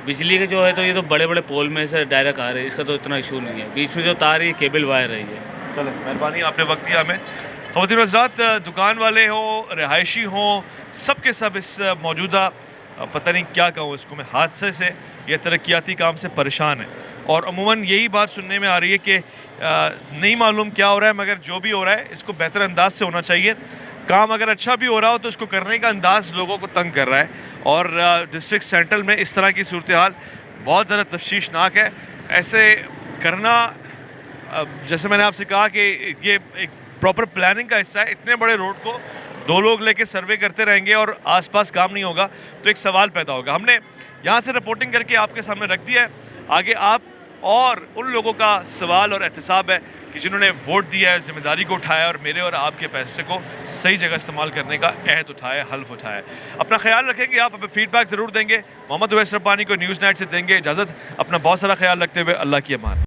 बिजली के जो है तो ये तो बड़े बड़े पोल में से डायरेक्ट आ रहे हैं, इसका तो इतना इशू नहीं है। बीच में जो तार है ये केबल वायर है ये। चलो मेहरबानी, आपने वक्त दिया हमें। ख़वातीन हज़रात, दुकान वाले हों, रिहायशी हों, सब के सब इस मौजूदा पता नहीं क्या कहूँ इसको मैं, हादसे से या तरक्याती काम से परेशान है। और अमूमन यही बात सुनने में आ रही है कि नहीं मालूम क्या हो रहा है, मगर जो भी हो रहा है इसको बेहतर अंदाज से होना चाहिए। काम अगर अच्छा भी हो रहा हो तो इसको करने का अंदाज़ लोगों को तंग कर रहा है। और डिस्ट्रिक्ट सेंट्रल में इस तरह की सूरत हाल बहुत ज़्यादा तफ्शीशनाक है। ऐसे करना, जैसे मैंने आपसे कहा कि ये एक प्रॉपर प्लानिंग का हिस्सा है। इतने बड़े रोड को 2 लोग लेके सर्वे करते रहेंगे और आसपास काम नहीं होगा तो एक सवाल पैदा होगा। हमने यहाँ से रिपोर्टिंग करके आपके सामने रख दिया है। आगे आप और उन लोगों का सवाल और एहतसाब है कि जिन्होंने वोट दिया है, जिम्मेदारी को उठाया और मेरे और आपके पैसे को सही जगह इस्तेमाल करने का अहद उठाया, हल्फ उठाया। अपना ख्याल रखेंगे, आप हमें फीडबैक ज़रूर देंगे। मोहम्मद उवैस रब्बानी को न्यूज़ नाइट से देंगे इजाज़त। अपना बहुत सारा ख्याल रखते हुए अल्लाह की अमान।